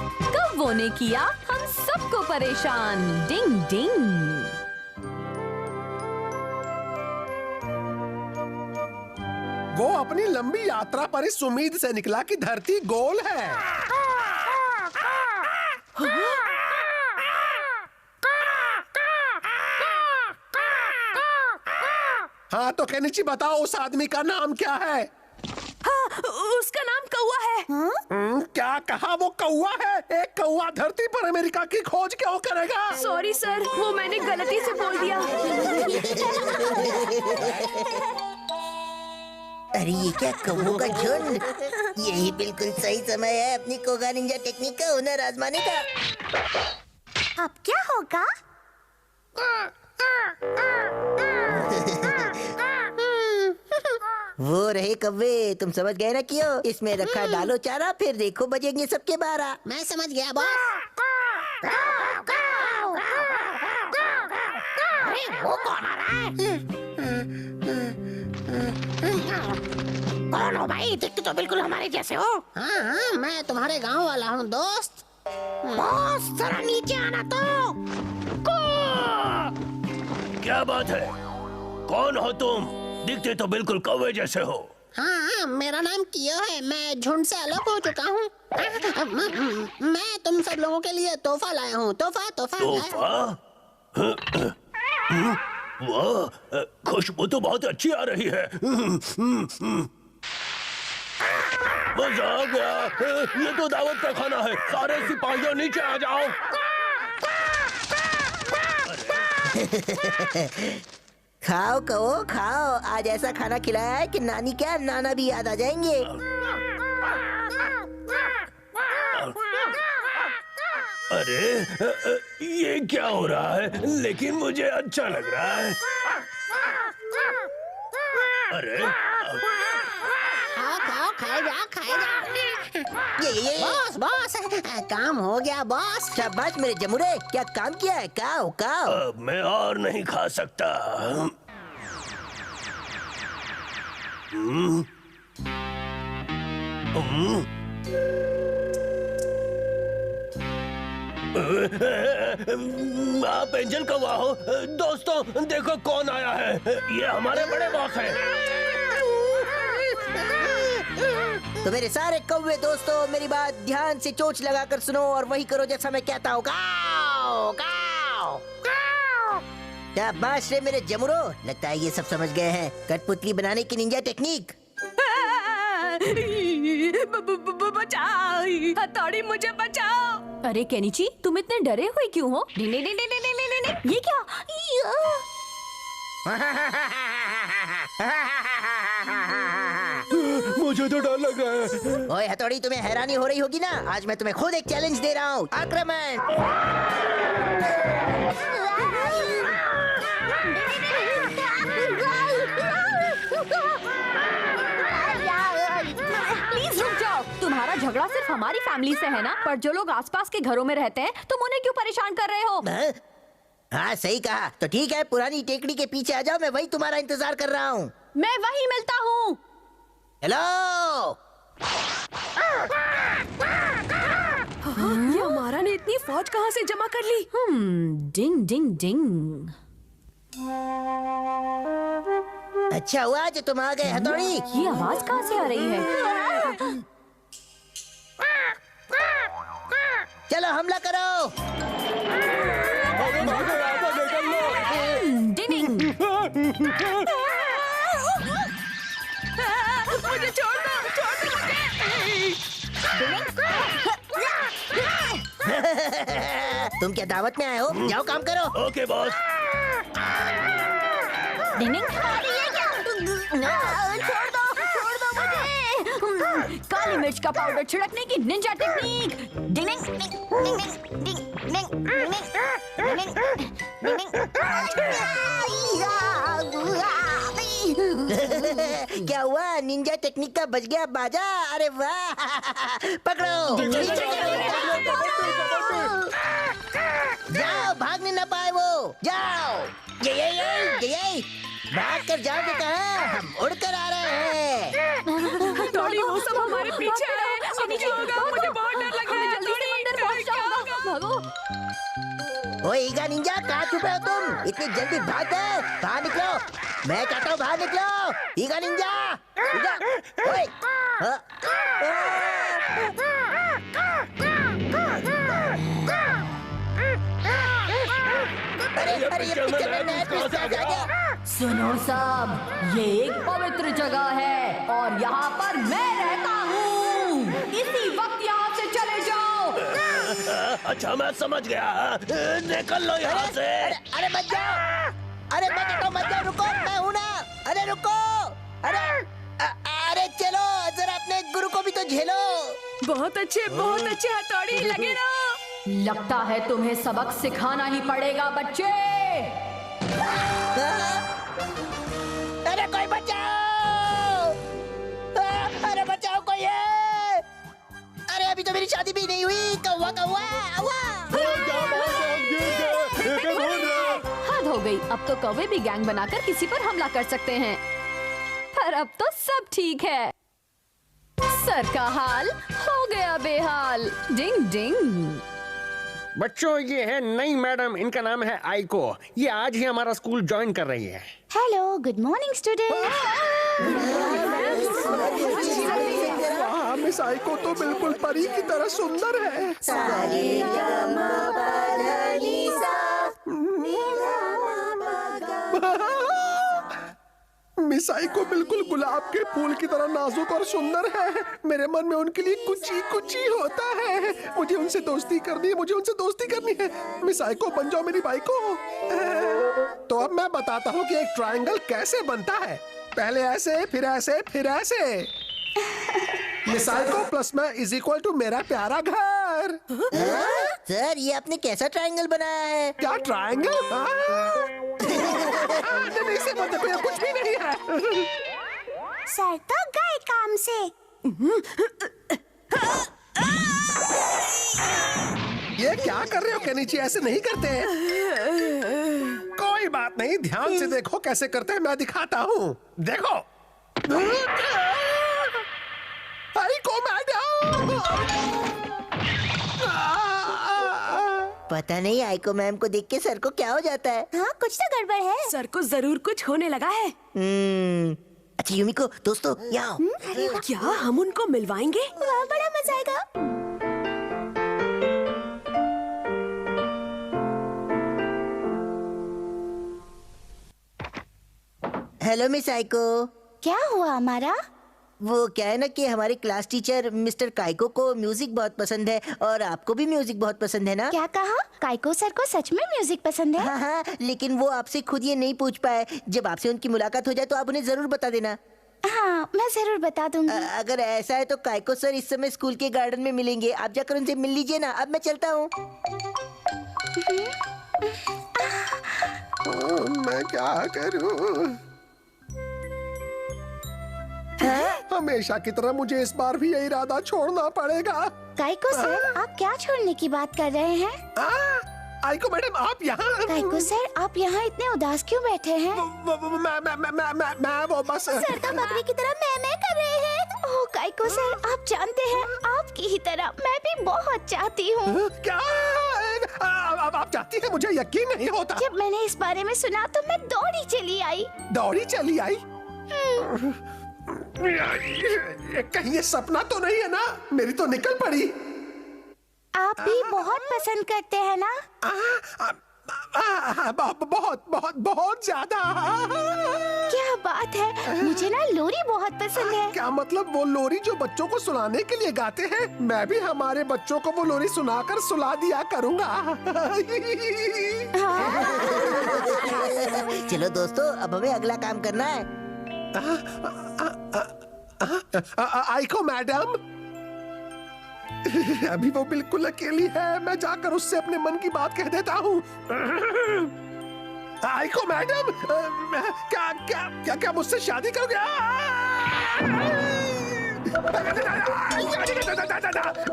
कौवों ने किया हम सबको परेशान। डिंग डिंग। वो अपनी लंबी यात्रा पर इस उम्मीद से निकला कि धरती गोल है। हाँ तो केनिची बताओ उस आदमी का नाम क्या है? हाँ, उसका नाम कौवा है। क्या कहा? वो कौवा है? एक कौवा धरती पर अमेरिका की खोज क्यों करेगा? सॉरी सर, वो मैंने गलती से बोल दिया। अरे ये क्या कौवों का झुंड। यही बिल्कुल सही समय है अपनी कोगा निंजा टेक्निक का हुनर आजमाने का। अब क्या होगा? वो रहे कौवे, तुम समझ गए ना क्यों? इसमें रखा डालो चारा, फिर देखो बजेंगे सबके 12। मैं समझ गया बॉस। अरे वो कौन आ रहा है? कौन हो भाई? दिखते तो बिल्कुल हमारे जैसे हो। हाँ हाँ, मैं तुम्हारे गांव वाला हूँ दोस्त। बॉस जरा नीचे आना तो। क्या बात है? कौन हो तुम? दिखते तो बिल्कुल कौवे जैसे हो। हाँ, मेरा नाम कियो है। मैं झुंड से अलग हो चुका हूँ। मैं तुम सब लोगों के लिए तोहफा लाया हूँ। तोहफा तोहफा? वाह, खुशबू तो बहुत अच्छी आ रही है। मजा आ गया। ये तो दावत का खाना है। सारे सिपाहियों नीचे आ जाओ। खाओ कहो खाओ, आज ऐसा खाना खिलाया है कि नानी क्या नाना भी याद आ जाएंगे। अरे ये क्या हो रहा है? लेकिन मुझे अच्छा लग रहा है। अरे खाओ, खाए जा। ये बॉस, काम हो गया बॉस। शाबाश मेरे जमुरे, क्या काम किया है? खाओ खाओ। अब मैं और नहीं खा सकता। आप एंजल कौवा हो? दोस्तों देखो कौन आया है। ये हमारे बड़े बॉस हैं। तो मेरे सारे कौवे दोस्तों, मेरी बात ध्यान से चोंच लगाकर सुनो और वही करो जैसा मैं कहता हूँ। गाओ गाओ गाओ। क्या बात है मेरे जमुरो, लगता है ये सब समझ गए हैं कठपुतली बनाने की निंजा टेक्निक। बचाओ, हथौड़ी मुझे बचाओ। अरे केनिची, तुम इतने डरे हुए क्यों हो? ये क्या? मुझे तो डर लग रहा है। ओए हथौड़ी, तुम्हें हैरानी हो रही होगी ना, आज मैं तुम्हें खुद एक चैलेंज दे रहा हूँ। आक्रमण। प्लीज रुक जाओ। तुम्हारा झगड़ा सिर्फ हमारी फैमिली से है ना, पर जो लोग आसपास के घरों में रहते हैं तुम उन्हें क्यों परेशान कर रहे हो? हाँ सही कहा। तो ठीक है, पुरानी टेकड़ी के पीछे आ जाओ, मैं वही तुम्हारा इंतजार कर रहा हूँ। मैं वही मिलता हूँ। हेलो। ये हमारा ने इतनी फौज कहाँ से जमा कर ली? डिंग डिंग डिंग। अच्छा हुआ जो तुम आ गए हथौड़ी। ये आवाज कहाँ से आ रही है? चलो हमला करो। डिंग। मुझे छोड़ दो तुम क्या दावत में आए हो? जाओ काम करो। Okay boss. छोड़ दो मुझे। काली मिर्च का पाउडर छिड़कने की निंजा टेक्निक। क्या हुआ? निंजा टेक्निक का बज गया बाजा। अरे वाह। पकड़ो। जाओ, भागने न पाए वो। जाओ। ये भाग कर जाओगे कहाँ? हम उड़कर आ रहे हैं। थोड़ी वो सब हमारे पीछे है। अब क्या होगा? मुझे बहुत डर लग रहा है। जल्दी से मंदिर ओए ईगा निंजा, कहाँ छुपे हो तुम? इतनी जल्दी भागते? बाहर निकलो, मैं कहता हूँ बाहर निकलो। ईगा निंजा, ईगा, ओए, हाँ, अरे अरे ये पिक्चर में नया ट्विस्ट आ गया। सुनो सब, ये एक पवित्र जगह है और यहाँ पर मैं रहता हूँ। इसी वक्त यहाँ से चले जाओ। अच्छा मैं समझ गया, निकल लो यहाँ से। अरे मत जाओ, अरे मैं कहता हूँ मत जाओ, रुको, मैं हूँ ना। अरे रुको, अरे अरे चलो जरा अपने गुरु को भी तो झेलो। बहुत अच्छे हथौड़ी, लगे रहो। लगता है तुम्हें सबक सिखाना ही पड़ेगा बच्चे। अरे कोई बचाओ, अरे बचाओ कोई है। अरे अभी तो मेरी शादी भी नहीं हुई। कौवा कौवा कौवा। हद हो गई, अब तो कौवे भी गैंग बनाकर किसी पर हमला कर सकते हैं। पर अब तो सब ठीक है। सर का हाल हो गया बेहाल। डिंग डिंग। बच्चों, ये है नई मैडम, इनका नाम है आइको। ये आज ही हमारा स्कूल ज्वाइन कर रही है। Hello, good morning student. वाह, मिस आइको तो बिल्कुल परी की तरह सुंदर है। मिस आइको बिल्कुल गुलाब के फूल की तरह नाजुक और सुंदर है। मेरे मन में उनके लिए कुछ ही होता है। मुझे उनसे दोस्ती करनी है, मिस आइको बन जाओ मेरी बाई को। तो अब मैं बताता हूँ कि एक ट्रायंगल कैसे बनता है। पहले ऐसे, फिर ऐसे, फिर ऐसे। मिस आइको प्लस मैं इज इक्वल टू मेरा प्यारा घर। सर, ये आपने कैसा ट्रायंगल बनाया है? क्या ट्रायंगल? नहीं से मत देखो, ये कुछ भी नहीं है। सर तो गए काम से। ये क्या कर रहे हो केनिची? ऐसे नहीं करते। कोई बात नहीं, ध्यान से देखो कैसे करते हैं, मैं दिखाता हूँ। देखो। आइको मैडम। पता नहीं आइको मैम को देख के सर को क्या हो जाता है। हाँ, कुछ तो गड़बड़ है। सर को जरूर कुछ होने लगा है। अच्छा यूमिको, दोस्तों यहाँ आओ। क्या हम उनको मिलवाएंगे? वाह, बड़ा मजा आएगा। Hello miss आइको। क्या हुआ हमारा? वो क्या है ना कि हमारे क्लास टीचर मिस्टर काइको को म्यूजिक बहुत पसंद है और आपको भी म्यूजिक बहुत पसंद है ना? क्या कहा? काइको सर को सच में म्यूजिक पसंद है? हाँ हाँ, लेकिन वो आपसे खुद ये नहीं पूछ पाए। जब आपसे उनकी मुलाकात हो जाए तो आप उन्हें जरूर बता देना। हाँ, मैं जरूर बता दूंगी। अगर ऐसा है तो काइको सर इस समय स्कूल के गार्डन में मिलेंगे, आप जाकर उनसे मिल लीजिए ना। अब मैं चलता हूँ। मैं क्या करूँ? हमेशा की तरह मुझे इस बार भी यही इरादा छोड़ना पड़ेगा। काइको सर, आप क्या छोड़ने की बात कर रहे हैं? आइको मैडम, आप यहाँ? काइको सर, आप यहाँ इतने उदास क्यों बैठे हैं? मैं वो बस। सर तो बकरी की तरह मैं कर रहे हैं। ओह काइको सर, आप जानते हैं, आपकी ही तरह मैं भी बहुत चाहती हूँ। क्या? अब आप चाहती हैं? मुझे यकीन नहीं होता। जब मैंने इस बारे में सुना तो मैं दौड़ी चली आई। दौड़ी चली आई? कहीं ये सपना तो नहीं है ना? मेरी तो निकल पड़ी। आप भी बहुत पसंद करते हैं ना? बहुत बहुत बहुत ज्यादा। क्या बात है, मुझे ना लोरी बहुत पसंद है। क्या मतलब? वो लोरी जो बच्चों को सुनाने के लिए गाते हैं? मैं भी हमारे बच्चों को वो लोरी सुनाकर सुला दिया करूंगा। चलो दोस्तों, अब हमें अगला काम करना है। आइको मैडम, अभी वो बिल्कुल अकेली है। मैं जाकर उससे अपने मन की बात कह देता हूँ। आइको मैडम, क्या क्या क्या क्या मुझसे शादी करोगे?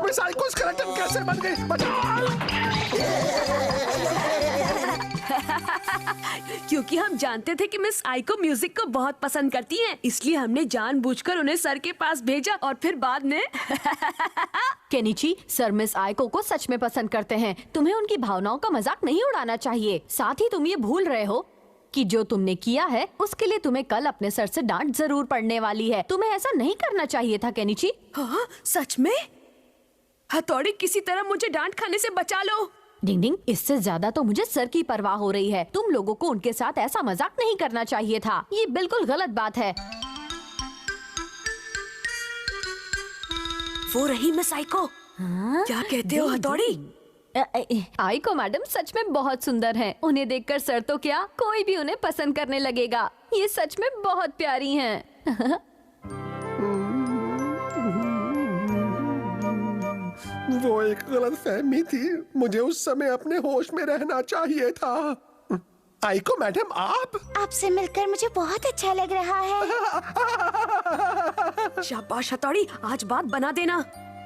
मैं साइको स्केलेटन कैसे बन गई? बचाओ! क्योंकि हम जानते थे कि मिस आइको म्यूजिक को बहुत पसंद करती हैं, इसलिए हमने जानबूझकर उन्हें सर के पास भेजा और फिर बाद में केनिची, सर मिस आइको को सच में पसंद करते हैं। तुम्हें उनकी भावनाओं का मजाक नहीं उड़ाना चाहिए। साथ ही तुम ये भूल रहे हो कि जो तुमने किया है उसके लिए तुम्हें कल अपने सर से डांट जरूर पड़ने वाली है। तुम्हें ऐसा नहीं करना चाहिए था केनिची। हाँ, सच में? हथौड़ी, किसी तरह मुझे डांट खाने से बचा लो। डिंग डिंग, इससे ज्यादा तो मुझे सर की परवाह हो रही है। तुम लोगों को उनके साथ ऐसा मजाक नहीं करना चाहिए था। ये बिल्कुल गलत बात है। वो रही मिस आइको। क्या कहते हो हथौड़ी? आइको मैडम सच में बहुत सुंदर हैं। उन्हें देखकर सर तो क्या, कोई भी उन्हें पसंद करने लगेगा। ये सच में बहुत प्यारी हैं। वो एक गलत फहमी थी। मुझे उस समय अपने होश में रहना चाहिए था। आइको मैडम, आपसे मिलकर मुझे बहुत अच्छा लग रहा है। शाबाश हथौड़ी, आज बात बना देना।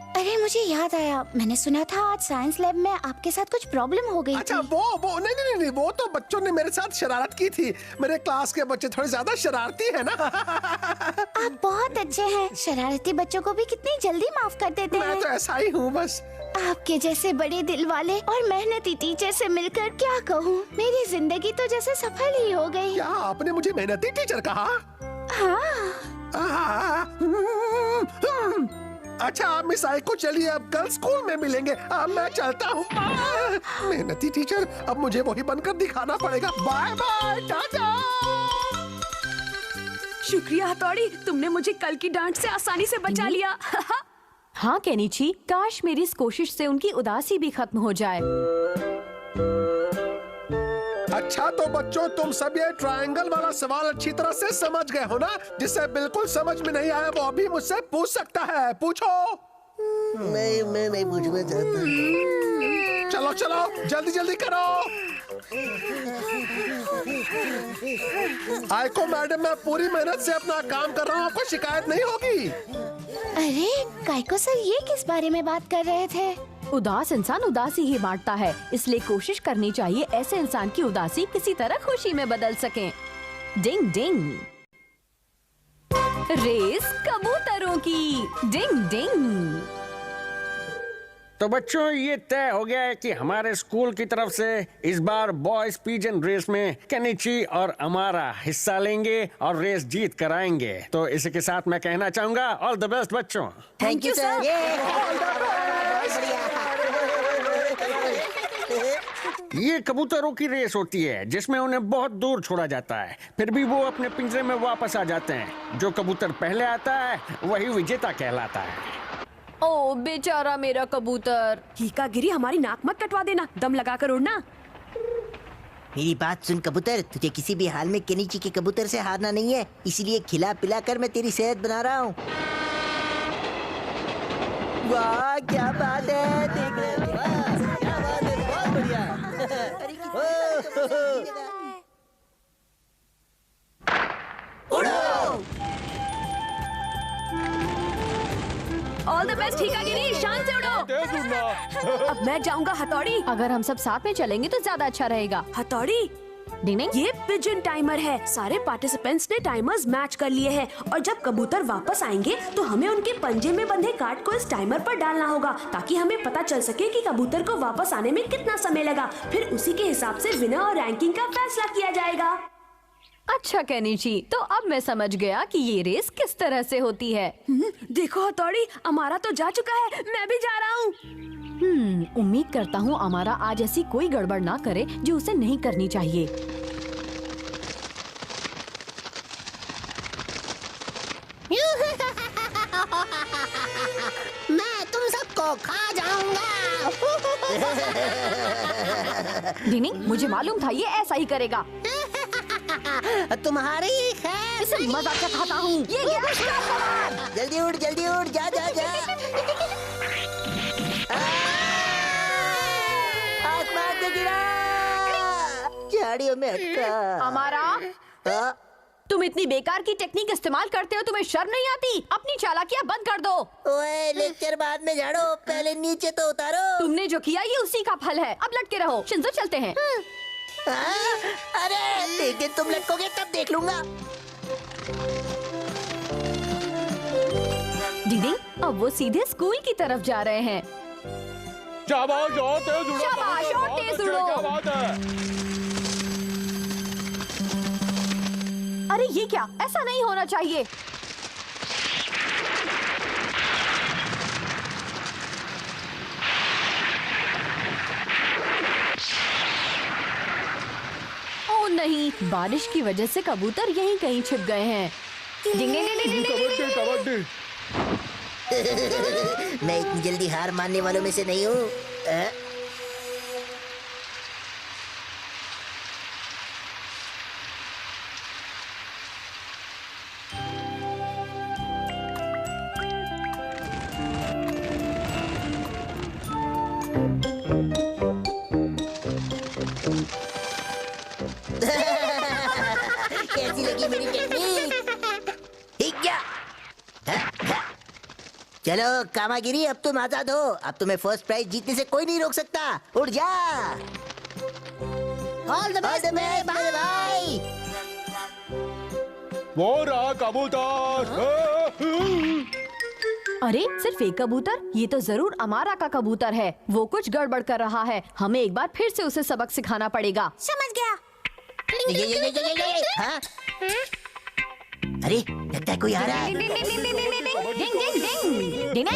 अरे मुझे याद आया, मैंने सुना था आज साइंस लैब में आपके साथ कुछ प्रॉब्लम हो गई अच्छा थी। वो नहीं, वो तो बच्चों ने मेरे साथ शरारत की थी। मेरे क्लास के बच्चे थोड़े ज्यादा शरारती है ना। आप बहुत अच्छे हैं। शरारती बच्चों को भी कितनी जल्दी माफ कर देते मैं हैं। तो ऐसा ही हूँ बस। आपके जैसे बड़े दिल वाले और मेहनती टीचर से मिलकर क्या कहूँ, मेरी जिंदगी तो जैसे सफल ही हो गई। क्या आपने मुझे मेहनती टीचर कहा? हाँ। अच्छा मिस आइको, चलिए अब कल स्कूल में मिलेंगे। अब मैं चलता हूँ। मेहनती टीचर, अब मुझे वही बनकर दिखाना पड़ेगा। Bye bye, tata. शुक्रिया हथौड़ी, तुमने मुझे कल की डांट से आसानी से बचा लिया। हाँ केनिची, काश मेरी इस कोशिश से उनकी उदासी भी खत्म हो जाए। अच्छा तो बच्चों, तुम सब ये ट्रायंगल वाला सवाल अच्छी तरह से समझ गए हो ना? जिसे बिल्कुल समझ में नहीं आया वो अभी मुझसे पूछ सकता है। पूछो। मैं नहीं पूछना चाहता। चलो चलो, जल्दी जल्दी करो। आइको मैडम, मैं पूरी मेहनत से अपना काम कर रहा हूँ, आपको शिकायत नहीं होगी। अरे काइको सर, ये किस बारे में बात कर रहे थे? उदास इंसान उदासी ही बांटता है, इसलिए कोशिश करनी चाहिए ऐसे इंसान की उदासी किसी तरह खुशी में बदल सके। डिंग डिंग, रेस कबूतरों की। डिंग डिंग। तो बच्चों, ये तय हो गया है कि हमारे स्कूल की तरफ से इस बार बॉयज पिजन रेस में केनिची और अमारा हिस्सा लेंगे और रेस जीत कर आएंगे। तो इसी के साथ मैं कहना चाहूंगा, ऑल द बेस्ट बच्चों। Thank you sir. ये कबूतरों की रेस होती है जिसमें उन्हें बहुत दूर छोड़ा जाता है, फिर भी वो अपने पिंजरे में वापस आ जाते हैं। जो कबूतर पहले आता है वही विजेता कहलाता है। ओ बेचारा मेरा कबूतर। हीकागिरी, हमारी नाक मत कटवा देना, दम लगाकर उड़ना। मेरी बात सुन कबूतर, तुझे किसी भी हाल में केनिची के कबूतर से हारना नहीं है, इसीलिए खिला पिला कर मैं तेरी सेहत बना रहा हूँ। वाह क्या बात है, देख रहे हो? वाह, क्या बात है, बहुत बढ़िया। ऑल द बेस्ट हीकागिरी, शान से उड़ो। अब मैं जाऊंगा हथौड़ी। अगर हम सब साथ में चलेंगे तो ज्यादा अच्छा रहेगा। हथौड़ी, डिंग डिंग। ये पिजन टाइमर है। सारे पार्टिसिपेंट्स ने टाइमर्स मैच कर लिए हैं और जब कबूतर वापस आएंगे तो हमें उनके पंजे में बंधे कार्ड को इस टाइमर पर डालना होगा, ताकि हमें पता चल सके कि कबूतर को वापस आने में कितना समय लगा। फिर उसी के हिसाब से विनर और रैंकिंग का फैसला किया जाएगा। अच्छा केनिची, तो अब मैं समझ गया कि ये रेस किस तरह से होती है। देखो हथौड़ी, अमारा तो जा चुका है, मैं भी जा रहा हूँ। उम्मीद करता हूँ अमारा आज ऐसी कोई गड़बड़ ना करे जो उसे नहीं करनी चाहिए। मैं तुम सबको खा जाऊंगा। डिंग, मुझे मालूम था ये ऐसा ही करेगा। तुम्हारी खैर इसे मजा चखाता हूँ। ये गया। जल्दी उड़, जा जा जा। आसमान से गिरा, झाड़ियों में अटका। अमारा, तुम इतनी बेकार की टेक्निक इस्तेमाल करते हो, तुम्हें शर्म नहीं आती? अपनी चालाकियां बंद कर दो। ओए, लेक्चर बाद में झाड़ो, पहले नीचे तो उतारो। तुमने जो किया ये उसी का फल है। अब लटके रहो। शिंजो चलते हैं। अरे एक दिन तुम लटकोगे तब देख लूंगा। दीदी अब वो सीधे स्कूल की तरफ जा रहे हैं। शाबाश, और तेज उड़ो। शाबाश, और बहुत तेज अच्छे, उड़ो। क्या बात है। अरे ये क्या, ऐसा नहीं होना चाहिए। ओ नहीं, बारिश की वजह से कबूतर यहीं कहीं छिप गए हैं। डिंग डिंग डिंग डिंग डिंग डिंग। कबड्डी कबड्डी। मैं इतनी जल्दी हार मानने वालों में से नहीं हूँ। कैसी लगी मेरी टेक्निक? ठीक क्या? चलो कामागिरी, अब तुम आजाद हो। अब तुम्हें फर्स्ट प्राइज जीतने से कोई नहीं रोक सकता। उड़ जा। ऑल द बेस्ट मेरे भाई। वो रहा कबूतर। अरे सिर्फ एक कबूतर? ये तो जरूर अमारा का कबूतर है। वो कुछ गड़बड़ कर रहा है। हमें एक बार फिर से उसे सबक सिखाना पड़ेगा। समझ गया। ये, हाँ? अरे लगता है कोई आ रहा है। डिंग डिंग डिंग डिंग डिंग डिंग डिंग डिंग डिंग डिंग डिंग।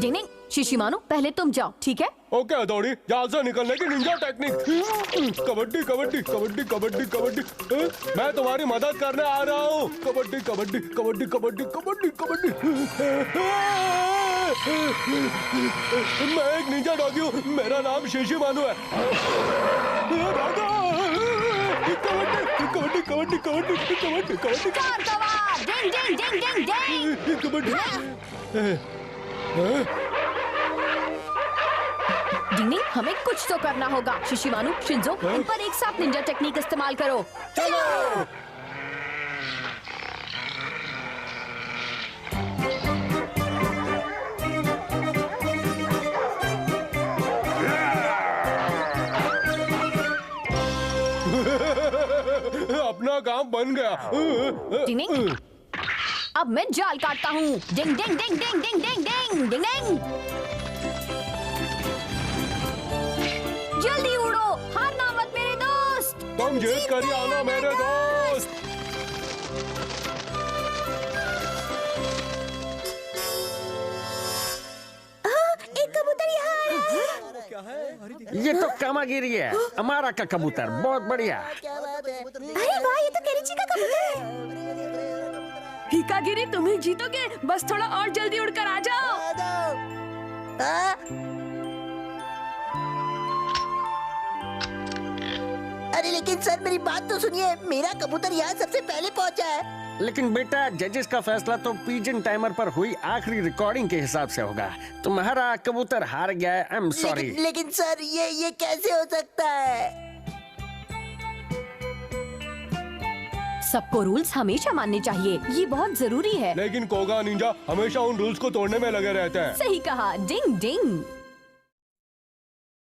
डिंग डिंग। शिशिमानु पहले तुम जाओ, ठीक है? ओके हथौड़ी, जहाँ से निकलने की निंजा टेक्निक। कबड्डी कबड्डी कबड्डी कबड्डी कबड्डी। मैं तुम्हारी मदद करने आ रहा हूँ। कबड्डी कबड्डी कबड्डी कबड्डी कबड्डी कबड्डी। मैं एक निंजा डॉगी हूँ। मेरा नाम शिशिमानु है। भागो। कबड्डी कबड्डी कबड्डी कबड्डी कबड्डी कबड्डी कार सवार। डिंग डिंग डिंग डिंग डिंग। कबड्डी। डिंग, हमें कुछ तो करना होगा। शिशिमानु, शिंजो, उन पर एक साथ निंजा टेक्निक इस्तेमाल करो। चलो। अपना काम बन गया। डिंग, अब मैं जाल काटता हूँ। डिंग डिंग डिंग डिंग डिंग डिंग डिंग डिंग डिंग। जल्दी उड़ो, हारना मत मेरे दोस्त। तुम जीत कर ही आना मेरे दोस्त। एक कबूतर यहाँ आया है। ये तो कामागिरी है। अमारा का कबूतर बहुत बढ़िया। अरे वाह, ये तो केनिची का कबूतर है। हिकागिरी, तुम ही जीतोगे। बस थोड़ा और जल्दी उड़कर आ जाओ। अरे लेकिन सर मेरी बात तो सुनिए। मेरा कबूतर यहाँ सबसे पहले पहुँचा है। लेकिन बेटा, जजेस का फैसला तो पिजन टाइमर पर हुई आखिरी रिकॉर्डिंग के हिसाब से होगा। तुम्हारा कबूतर हार गया है। I am sorry. लेकिन सर ये कैसे हो सकता है? सबको रूल्स हमेशा मानने चाहिए, ये बहुत जरूरी है। लेकिन कोगा निंजा हमेशा उन रूल्स को तोड़ने में लगे रहते हैं। सही कहा। डिंग डिंग।